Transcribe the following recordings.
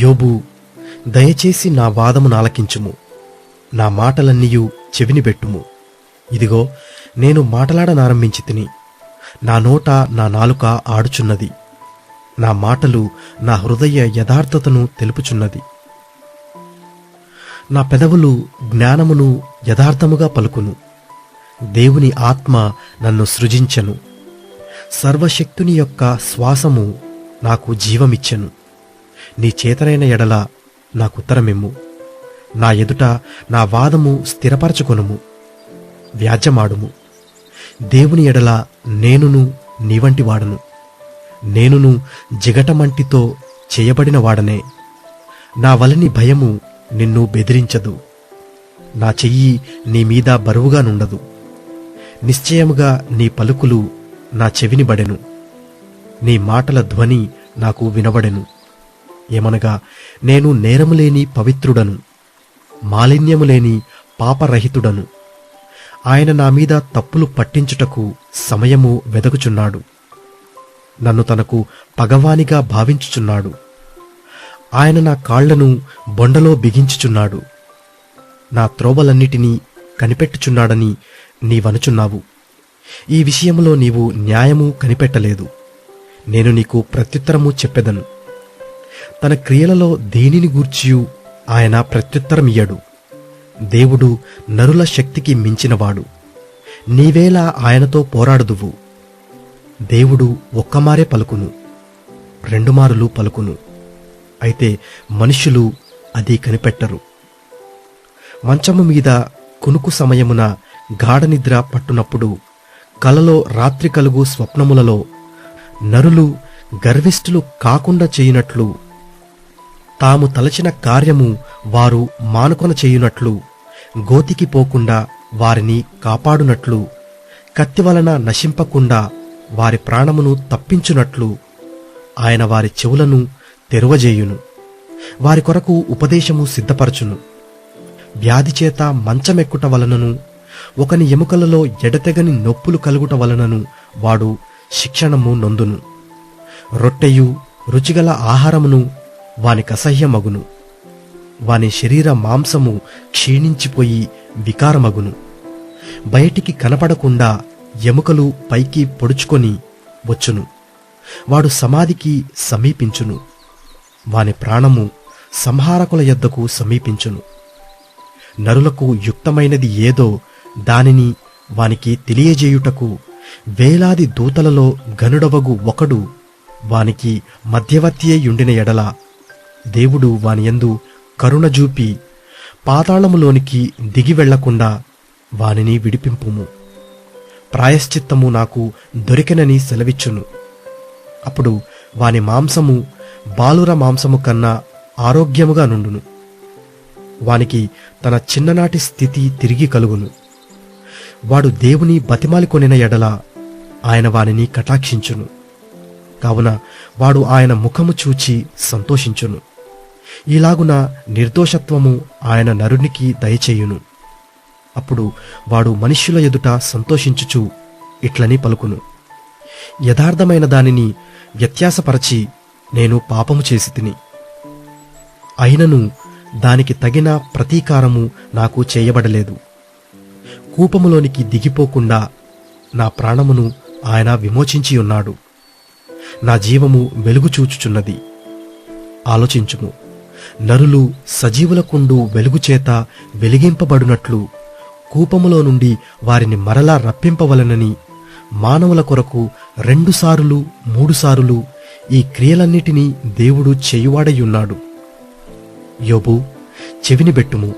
యోబు, దయచేసి నా వాదము నాలకించుము, నా మాటలన్నీయు చెవినిబెట్టుము. ఇదిగో, నేను మాటలాడనారంభించి తిని, నా నోట నా నాలుక ఆడుచున్నది. నా మాటలు నా హృదయ యథార్థతను తెలుపుచున్నది. నా పెదవులు జ్ఞానమును యథార్థముగా పలుకును. దేవుని ఆత్మ నన్ను సృజించెను. సర్వశక్తుని యొక్క శ్వాసము నాకు జీవమిచ్చెను. నీ చేతనైన ఎడల నాకుత్తరమిమ్ము. నా ఎదుట నా వాదము స్థిరపరచుకొనుము. వ్యాజ్యమాడుము. దేవుని ఎడల నేనును నీవంటి వాడను. నేనును జిగటమంటితో చేయబడిన వాడనే. నా వలని భయము నిన్ను బెదిరించదు. నా చెయ్యి నీ మీద బరువుగా నుండదు. నిశ్చయముగా నీ పలుకులు నా చెవినిబడెను. నీ మాటల ధ్వని నాకు వినబడెను. ఏమనగా, నేను నేరములేని పవిత్రుడను, మాలిన్యములేని పాపరహితుడను. ఆయన నా మీద తప్పులు పట్టించుటకు సమయము వెదకుచున్నాడు. నన్ను తనకు పగవానిగా భావించుచున్నాడు. ఆయన నా కాళ్లను బొండలో బిగించుచున్నాడు. నా త్రోవలన్నిటినీ కనిపెట్టుచున్నాడని నీవనుచున్నావు. ఈ విషయంలో నీవు న్యాయము కనిపెట్టలేదు. నేను నీకు ప్రత్యుత్తరము చెప్పెదను. తన క్రియలలో దేనిని గూర్చియు ఆయన ప్రత్యుత్తరమియ్యడు. దేవుడు నరుల శక్తికి మించినవాడు. నీవేలా ఆయనతో పోరాడుదువు? దేవుడు ఒక్కమారే పలుకును, రెండుమారులు పలుకును. అయితే మనుష్యులు అది కనిపెట్టరు. మంచము మీద కునుకు సమయమున గాఢనిద్ర పట్టునప్పుడు, కలలో రాత్రి కలుగు స్వప్నములలో నరులు గర్విష్ఠులు కాకుండా చేయునట్లు, తాము తలచిన కార్యము వారు మానుకొన చేయునట్లు, గోతికి పోకుండా వారిని కాపాడునట్లు, కత్తి వలన నశింపకుండా వారి ప్రాణమును తప్పించునట్లు ఆయన వారి చెవులను తెరువజేయును. వారి కొరకు ఉపదేశము సిద్ధపరచును. వ్యాధిచేత మంచమెక్కుట వలనను, ఒకని ఎముకలలో ఎడతెగని నొప్పులు కలుగుట వలనను వాడు శిక్షణము నొందును. రొట్టెయు రుచిగల ఆహారమును వానికసహ్యమగును. వాని శరీర మాంసము క్షీణించిపోయి వికారమగును. బయటికి కనపడకుండా ఎముకలు పైకి పొడుచుకొని వచ్చును. వాడు సమాధికి సమీపించును. వాని ప్రాణము సంహారకుల యొద్దకు సమీపించును. నరులకు యుక్తమైనది ఏదో దానిని వానికి తెలియజేయుటకు వేలాది దూతలలో గనుడవగు ఒకడు వానికి మధ్యవర్తి అయ్యుండిన ఎడల, దేవుడు వానియందు కరుణ చూపి పాతాళములోనికి దిగి వెళ్లకుండా వానిని విడిపింపుము. ప్రాయశ్చిత్తము నాకు దొరికెనని సెలవిచ్చును. అప్పుడు వాని మాంసము బాలుర మాంసము కన్నా ఆరోగ్యముగా నుండును. వానికి తన చిన్ననాటి స్థితి తిరిగి కలుగును. వాడు దేవుని బతిమాలికొనిన ఎడల ఆయన వానిని కటాక్షించును. కావున వాడు ఆయన ముఖము చూచి సంతోషించును. ఇలాగున నిర్దోషత్వము ఆయన నరునికి దయచేయును. అప్పుడు వాడు మనుష్యుల ఎదుట సంతోషించుచు ఇట్లని పలుకును: యథార్థమైన దానిని వ్యత్యాసపరచి నేను పాపము చేసి తిని, అయినను దానికి తగిన ప్రతీకారము నాకు చేయబడలేదు. కూపములోనికి దిగిపోకుండా నా ప్రాణమును ఆయన విమోచించియున్నాడు. నా జీవము వెలుగు చూచుచున్నది. ఆలోచించుము. నరులు సజీవులకుండు వెలుగుచేత వెలిగింపబడునట్లు కూపములో నుండి వారిని మరలా రప్పింపవలనని మానవుల కొరకు 2 సారులు 3 సారులు ఈ క్రియలన్నిటినీ దేవుడు చేయువాడయ్యున్నాడు. యోబు, చెవినిబెట్టుము,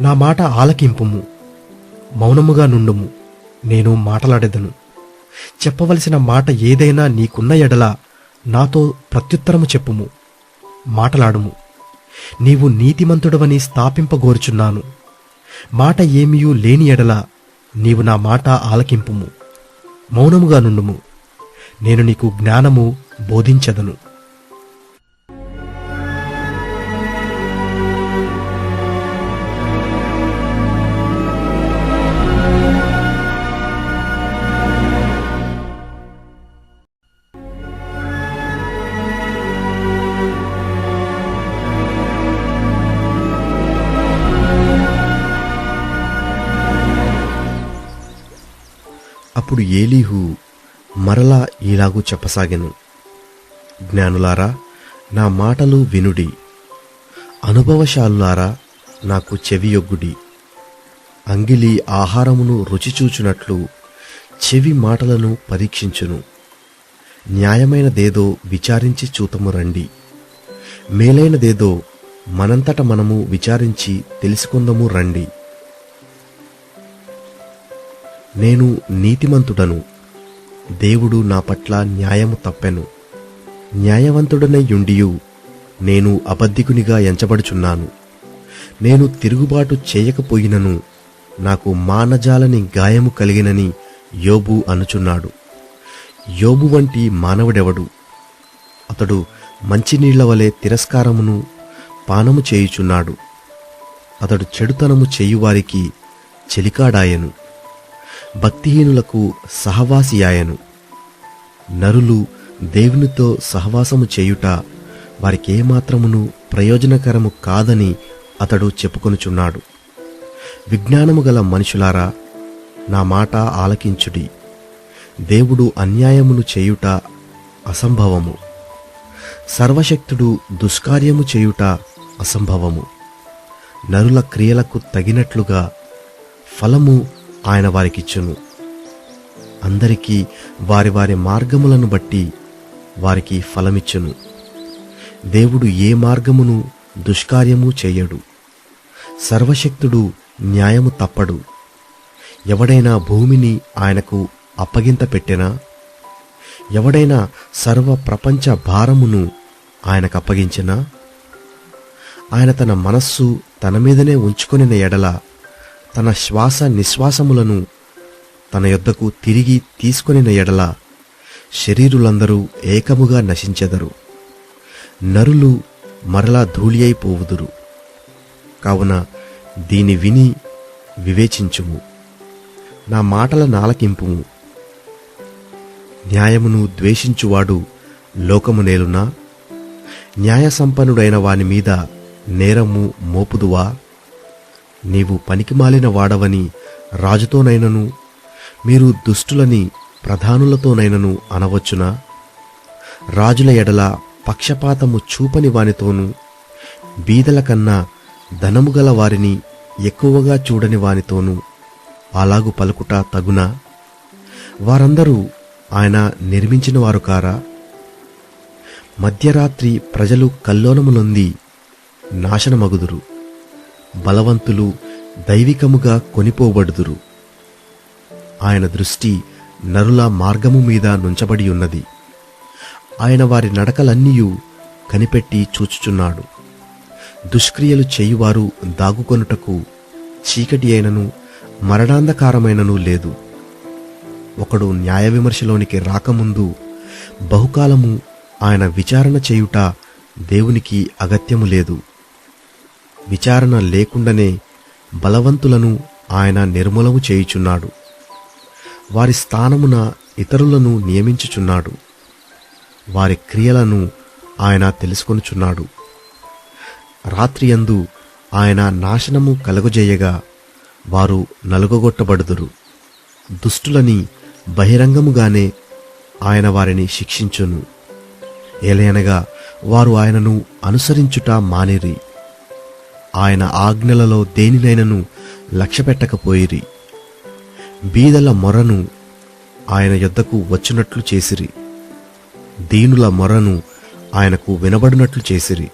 నా మాట ఆలకింపుము. మౌనముగా నుండుము, నేను మాటలాడెదను. చెప్పవలసిన మాట ఏదైనా నీకున్న ఎడల నాతో ప్రత్యుత్తరము చెప్పుము, మాటలాడుము. నీవు నీతిమంతుడవని స్థాపింపగోరుచున్నాను. మాట ఏమీయూ లేని ఎడల నీవు నా మాట ఆలకింపుము. మౌనముగా నుండుము, నేను నీకు జ్ఞానము బోధించెదను. అప్పుడు ఏలీహు మరలా ఇలాగూ చెప్పసాగెను, జ్ఞానులారా, నా మాటలు వినుడి, అనుభవశాలులారా, నాకు చెవియొగ్గుడి. అంగిలి ఆహారమును రుచిచూచునట్లు చెవి మాటలను పరీక్షించును. న్యాయమైనదేదో విచారించి చూతము రండి. మేలైనదేదో మనంతట మనము విచారించి తెలుసుకుందము రండి. నేను నీతిమంతుడను, దేవుడు నా పట్ల న్యాయము తప్పెను. న్యాయవంతుడనై యుండియు నేను అబద్ధికునిగా ఎంచబడుచున్నాను. నేను తిరుగుబాటు చేయకపోయినను నాకు మానజాలని గాయము కలిగినని యోబు అనుచున్నాడు. యోబు వంటి మానవుడెవడు? అతడు మంచినీళ్ల వలె తిరస్కారమును పానము చేయుచున్నాడు. అతడు చెడుతనము చేయువారికి చెలికాడాయను, భక్తిహీనులకు సహవాసియాయను. నరులు దేవునితో సహవాసము చేయుట వారికేమాత్రమును ప్రయోజనకరము కాదని అతడు చెప్పుకొనుచున్నాడు. విజ్ఞానము గల మనుషులారా, నా మాట ఆలకించుడి. దేవుడు అన్యాయమును చేయుట అసంభవము, సర్వశక్తుడు దుష్కార్యము చేయుట అసంభవము. నరుల క్రియలకు తగినట్లుగా ఫలము ఆయన వారికిచ్చును. అందరికీ వారి వారి మార్గములను బట్టి వారికి ఫలమిచ్చును. దేవుడు ఏ మార్గమును దుష్కార్యము చేయడు. సర్వశక్తుడు న్యాయము తప్పడు. ఎవడైనా భూమిని ఆయనకు అప్పగింత పెట్టెనా? ఎవడైనా సర్వ ప్రపంచ భారమును ఆయనకు అప్పగించెనా? ఆయన తన మనస్సు తన మీదనే ఉంచుకొనిన ఎడల తన శ్వాస నిశ్వాసములను తన యొద్దకు తిరిగి తీసుకొనిన ఎడల శరీరులందరూ ఏకముగా నశించెదరు. నరులు మరలా ధూళి అయిపోవుదురు. కావున దీని విని వివేచించుము, నా మాటల నాలకింపుము. న్యాయమును ద్వేషించువాడు లోకము నేలునా? న్యాయసంపన్నుడైన వాని మీద నేరము మోపుదువా? నీవు పనికిమాలిన వాడవని రాజుతోనైనను మీరు దుష్టులని ప్రధానులతోనైనను అనవచ్చునా? రాజుల ఎడల పక్షపాతము చూపని వానితోనూ బీదల కన్నా ధనము గల వారిని ఎక్కువగా చూడని వానితోనూ అలాగు పలుకుట తగునా? వారందరూ ఆయన నిర్మించిన వారు కారా? మధ్యరాత్రి ప్రజలు కల్లోలములొంది నాశనమగుదురు. బలవంతులు దైవికముగా కొనిపోబడుదురు. ఆయన దృష్టి నరుల మార్గము మీద నుంచబడి ఉన్నది. ఆయన వారి నడకలన్నీయూ కనిపెట్టి చూచుచున్నాడు. దుష్క్రియలు చేయువారు దాగుకొనుటకు చీకటి అయినను మరణాంధకారమైనను లేదు. ఒకడు న్యాయ విమర్శలోనికి రాకముందు బహుకాలము ఆయన విచారణ చేయుట దేవునికి అగత్యము లేదు. విచారణ లేకుండానే బలవంతులను ఆయన నిర్మూలము చేయుచున్నాడు. వారి స్థానమున ఇతరులను నియమించుచున్నాడు. వారి క్రియలను ఆయన తెలుసుకొనుచున్నాడు. రాత్రియందు ఆయన నాశనము కలుగజేయగా వారు నలుగగొట్టబడుదురు. దుష్టులని బహిరంగముగానే ఆయన వారిని శిక్షించును. ఏలయనగా వారు ఆయనను అనుసరించుట మానిరి. ఆయన ఆజ్ఞలలో దేనినైనను లక్ష్యపెట్టకపోయిరి. బీదల మొరను ఆయన యొద్దకు వచ్చినట్లు చేసిరి. దీనుల మొరను ఆయనకు వినబడినట్లు చేసిరి.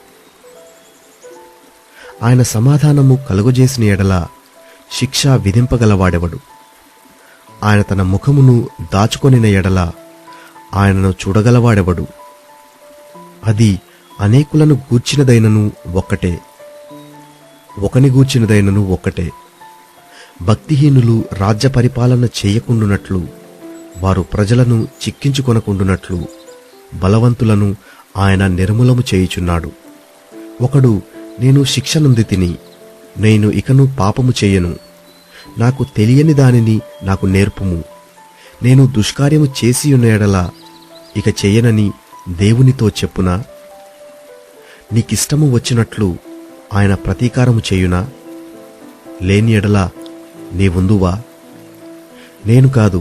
ఆయన సమాధానము కలుగజేసిన ఎడల శిక్ష విధింపగలవాడెవడు? ఆయన తన ముఖమును దాచుకొనిన ఎడల ఆయనను చూడగలవాడెవడు? అది అనేకులను గూర్చినదైనను ఒక్కటే, ఒకని గూర్చినదైనను ఒక్కటే. భక్తిహీనులు రాజ్య పరిపాలన చేయకుండునట్లు, వారు ప్రజలను చిక్కించుకొనకుండునట్లు బలవంతులను ఆయన నిర్మూలము చేయుచున్నాడు. ఒకడు, నేను శిక్ష నొందితిని, నేను ఇకను పాపము చేయను, నాకు తెలియని దానిని నాకు నేర్పుము, నేను దుష్కార్యము చేసియున్న ఎడల ఇక చెయ్యనని దేవునితో చెప్పునా? నీకిష్టము వచ్చినట్లు ఆయన ప్రతీకారము చేయునా? లేని ఎడల నీవుందువా? నేను కాదు,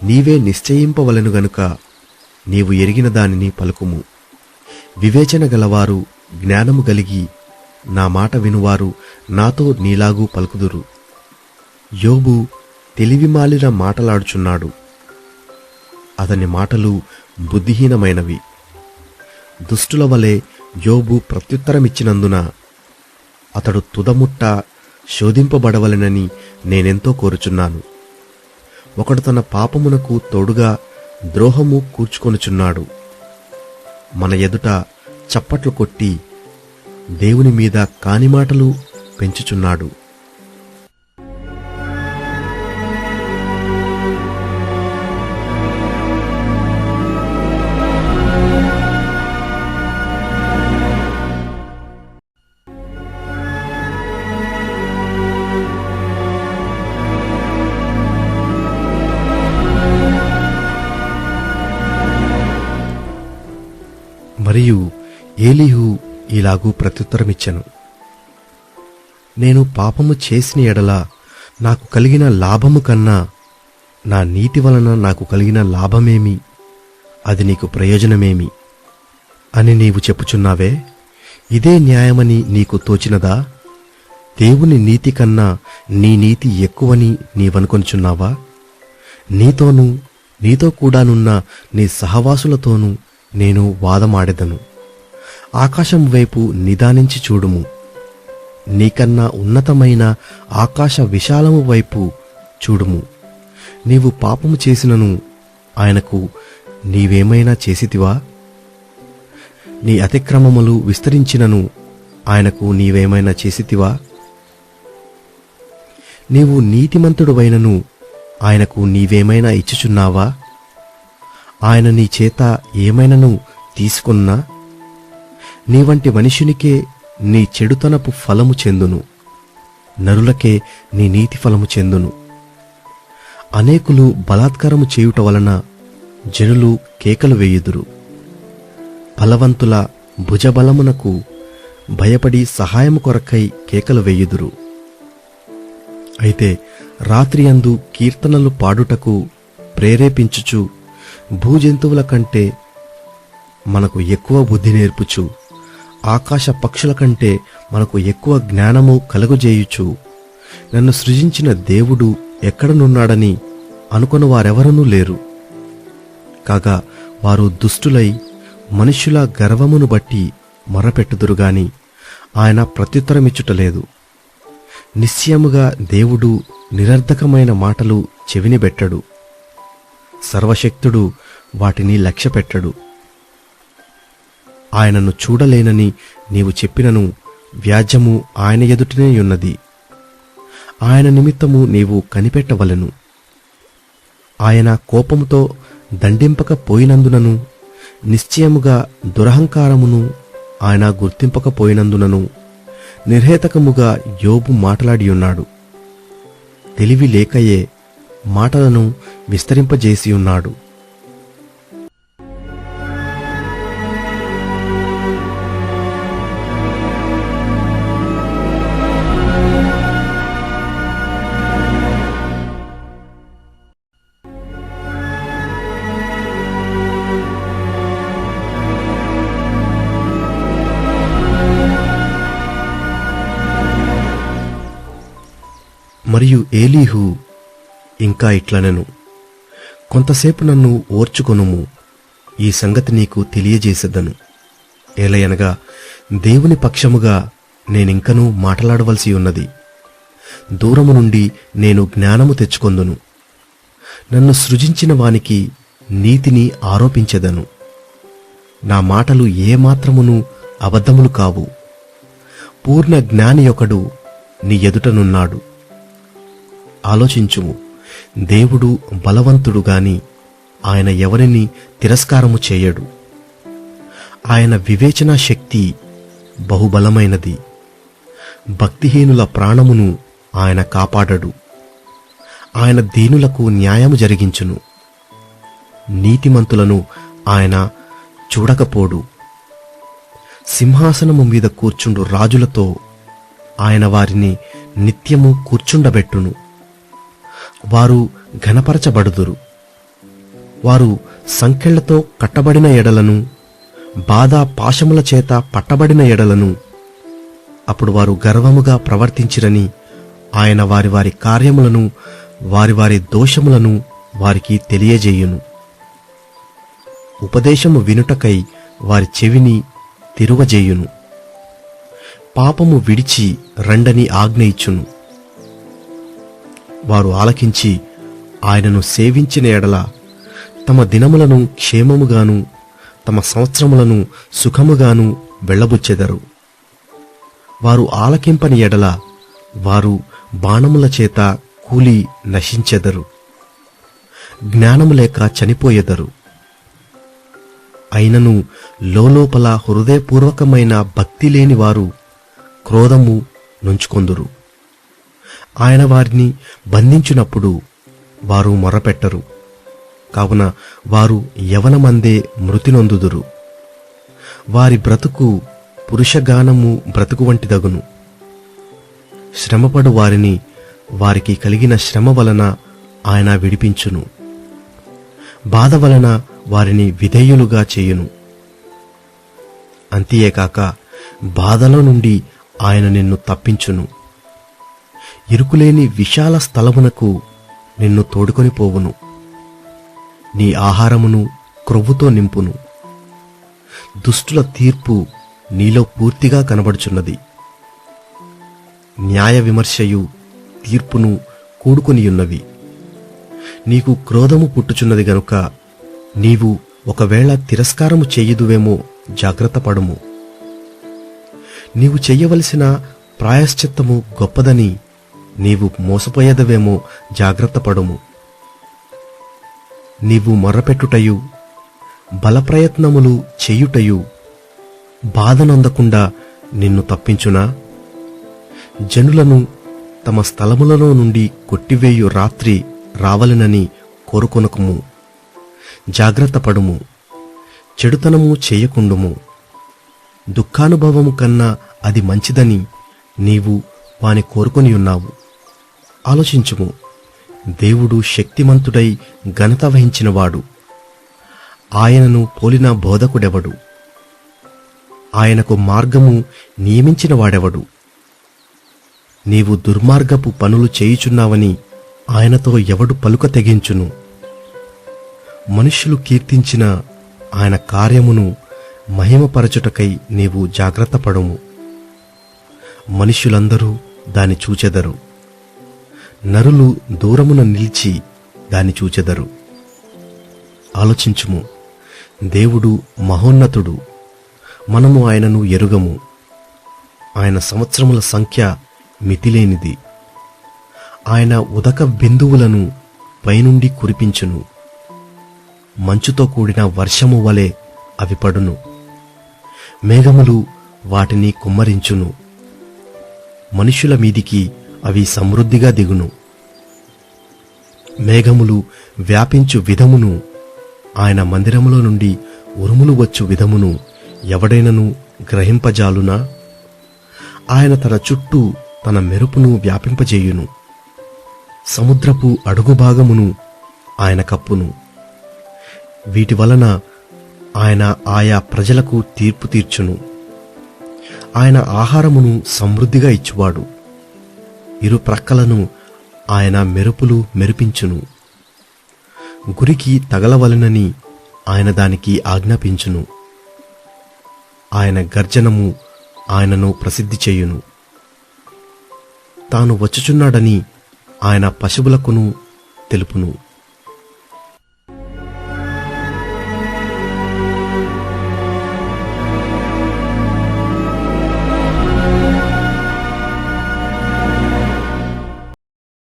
నీవే నిశ్చయింపవలెను గనుక నీవు ఎరిగిన దానిని పలుకుము. వివేచన గలవారు, జ్ఞానము గలిగి నా మాట వినువారు నాతో నీలాగూ పలుకుదురు. యోబు తెలివిమాలిన మాటలాడుచున్నాడు. అతని మాటలు బుద్ధిహీనమైనవి. దుష్టుల వలె యోబు ప్రత్యుత్తరమిచ్చినందున అతడు తుదముట్ట శోధింపబడవలెనని నేనెంతో కోరుచున్నాను. ఒకడు తన పాపమునకు తోడుగా ద్రోహము కూర్చుకొనుచున్నాడు. మన ఎదుట చప్పట్లు కొట్టి దేవుని మీద కాని మాటలు పెంచుచున్నాడు. మరియు ఏలీహు ఇలాగూ ప్రత్యుత్తరమిచ్చెను, నేను పాపము చేసిన ఎడల నాకు కలిగిన లాభము కన్నా నా నీతి వలన నాకు కలిగిన లాభమేమి? అది నీకు ప్రయోజనమేమి అని నీవు చెప్పుచున్నావే. ఇదే న్యాయమని నీకు తోచినదా? దేవుని నీతి కన్నా నీ నీతి ఎక్కువని నీవనుకొనుచున్నావా? నీతోనూ నీతో కూడానున్న నీ సహవాసులతోనూ నేను వాదమాడెదను. ఆకాశం వైపు నిదానించి చూడుము. నీకన్నా ఉన్నతమైన ఆకాశ విశాలము వైపు చూడుము. నీవు పాపము చేసినను ఆయనకు నీవేమైనా చేసితివా? నీ అతిక్రమములు విస్తరించినను ఆయనకు నీవేమైనా చేసితివా? నీవు నీతిమంతుడువైనను ఆయనకు నీవేమైనా ఇచ్చుచున్నావా? ఆయన నీ చేత ఏమైనను తీసుకున్నా నీ వంటి మనుషునికే నీ చెడుతనపు ఫలము చెందును, నరులకే నీ నీతి ఫలము చెందును. అనేకులు బలాత్కారము చేయుట వలన జనులు కేకలు వేయుదురు. బలవంతుల భుజబలమునకు భయపడి సహాయము కొరకై కేకలు వేయుదురు. అయితే రాత్రియందు కీర్తనలు పాడుటకు ప్రేరేపించుచు భూజంతువుల కంటే మనకు ఎక్కువ బుద్ధి నేర్పుచు, ఆకాశ పక్షుల కంటే మనకు ఎక్కువ జ్ఞానము కలుగజేయుచు, నన్ను సృజించిన దేవుడు ఎక్కడనున్నాడని అనుకొను వారెవరనూ లేరు. కాగా వారు దుష్టులై మనుష్యుల గర్వమును బట్టి మొరపెట్టుదురుగాని ఆయన ప్రత్యుత్తరమిచ్చుటలేదు. నిశ్చయముగా దేవుడు నిరర్ధకమైన మాటలు చెవినిబెట్టడు. సర్వశక్తుడు వాటిని లక్ష్యపెట్టడు. ఆయనను చూడలేనని నీవు చెప్పినను వ్యాజ్యము ఆయన ఎదుటనే ఉన్నది. ఆయన నిమిత్తము నీవు కనిపెట్టవలెను. ఆయన కోపముతో దండింపకపోయినందునను, నిశ్చయముగా దురహంకారమును ఆయన గుర్తింపకపోయినందునను నిర్హేతకముగా యోబు మాటలాడియున్నాడు. తెలివి లేకయే మాటలను విస్తరింపజేసియున్నాడు. మరియు ఏలీహు ఇంకా ఇట్లనెను, కొంతసేపు నన్ను ఓర్చుకొనుము, ఈ సంగతి నీకు తెలియజేసేదను. ఏలయనగా దేవుని పక్షముగా నేనింకనూ మాట్లాడవలసి ఉన్నది. దూరము నుండి నేను జ్ఞానము తెచ్చుకొందును. నన్ను సృజించిన వానికి నీతిని ఆరోపించెదను. నా మాటలు ఏమాత్రమును అబద్ధములు కావు. పూర్ణ జ్ఞాని ఒకడు నీ ఎదుటనున్నాడు. ఆలోచించుము, దేవుడు బలవంతుడు గాని ఆయన ఎవరిని తిరస్కారము చేయడు. ఆయన వివేచనా శక్తి బహుబలమైనది. భక్తిహీనుల ప్రాణమును ఆయన కాపాడడు. ఆయన దీనులకు న్యాయము జరిగించును. నీతిమంతులను ఆయన చూడకపోడు. సింహాసనము మీద కూర్చుండు రాజులతో ఆయన వారిని నిత్యము కూర్చుండబెట్టును. వారు ఘనపరచబడుదురు. వారు సంకెళ్లతో కట్టబడిన ఎడలను, బాధా పాశముల చేత పట్టబడిన ఎడలను, అప్పుడు వారు గర్వముగా ప్రవర్తించిరని ఆయన వారి వారి కార్యములను, వారి వారి దోషములను వారికి తెలియజేయును. ఉపదేశము వినుటకై వారి చెవిని తిరువజేయును. పాపము విడిచి రండని ఆజ్ఞ ఇచ్చును. వారు ఆలకించి ఆయనను సేవించిన ఎడల తమ దినములను క్షేమముగాను, తమ సంవత్సరములను సుఖముగాను వెళ్ళబుచ్చెదరు. వారు ఆలకింపని ఎడల వారు బాణముల చేత కూలి నశించెదరు, జ్ఞానము లేక చనిపోయెదరు. అయినను లోలోపల హృదయపూర్వకమైన భక్తి లేని వారు క్రోధము నుంచుకొందురు. ఆయన వారిని బంధించినప్పుడు వారు మొర్రపెట్టరు. కావున వారు యవనమందే మృతి నొందుదురు. వారి బ్రతుకు పురుషగానము బ్రతుకు వంటిదగును. శ్రమపడు వారిని వారికి కలిగిన శ్రమ వలన ఆయన విడిపించును. బాధ వలన వారిని విధేయులుగా చేయును. అంతియేకాక బాధల నుండి ఆయన నిన్ను తప్పించును. ఇరుకులేని విశాల స్థలమునకు నిన్ను తోడుకొని పోవును. నీ ఆహారమును క్రొవ్వుతో నింపును. దుష్టుల తీర్పు నీలో పూర్తిగా కనబడుచున్నది. న్యాయ విమర్శయు తీర్పును కూడుకొనియున్నవి. నీకు క్రోధము పుట్టుచున్నది గనుక నీవు ఒకవేళ తిరస్కారము చెయ్యుదువేమో జాగ్రత్త పడుము. నీవు చెయ్యవలసిన ప్రాయశ్చిత్తము గొప్పదని నీవు మోసపోయేదవేమో జాగ్రత్త పడుము. నీవు మొర్రపెట్టుటయు బలప్రయత్నములు చేయుటయు బాధనొందకుండా నిన్ను తప్పించునా? జనులను తమ స్థలములలో నుండి కొట్టివేయు రాత్రి రావలెనని కోరుకొనకుము. జాగ్రత్త పడుము. చెడుతనము చేయకుండుము. దుఃఖానుభవము కన్నా అది మంచిదని నీవు వాని కోరుకొనియున్నావు. ఆలోచించుము. దేవుడు శక్తిమంతుడై ఘనత వహించినవాడు. ఆయనను పోలిన బోధకుడెవడు? ఆయనకు మార్గము నియమించిన వాడెవడు? నీవు దుర్మార్గపు పనులు చేయుచున్నావని ఆయనతో ఎవడు పలుక తెగించును? మనుష్యులు కీర్తించిన ఆయన కార్యమును మహిమపరచుటకై నీవు జాగ్రత్త పడుము. మనుష్యులందరూ దాని చూచెదరు. నరులు దూరమున నిలిచి దాని చూచెదరు. ఆలోచించుము. దేవుడు మహోన్నతుడు. మనము ఆయనను ఎరుగము. ఆయన సంవత్సరముల సంఖ్య మితిలేనిది. ఆయన ఉదక బిందువులను పైనుండి కురిపించును. మంచుతో కూడిన వర్షము వలె అవి పడును. మేఘములు వాటిని కుమ్మరించును. మనుష్యుల మీదికి అవి సమృద్ధిగా దిగును. మేఘములు వ్యాపించు విధమును, ఆయన మందిరములో నుండి ఉరుములు వచ్చు విధమును ఎవడైనను గ్రహింపజాలునా? ఆయన తన చుట్టూ తన మెరుపును వ్యాపింపజేయును. సముద్రపు అడుగుభాగమును ఆయన కప్పును. వీటి వలన ఆయన ఆయా ప్రజలకు తీర్పు తీర్చును. ఆయన ఆహారమును సమృద్ధిగా ఇచ్చువాడు. ఇరు ప్రక్కలను ఆయన మెరుపులు మెరిపించును. గురికి తగలవలెనని ఆయన దానికి ఆజ్ఞాపించును. ఆయన గర్జనము ఆయనను ప్రసిద్ధి చేయును. తాను వచ్చుచున్నాడని ఆయన పశువులకును తెలుపును.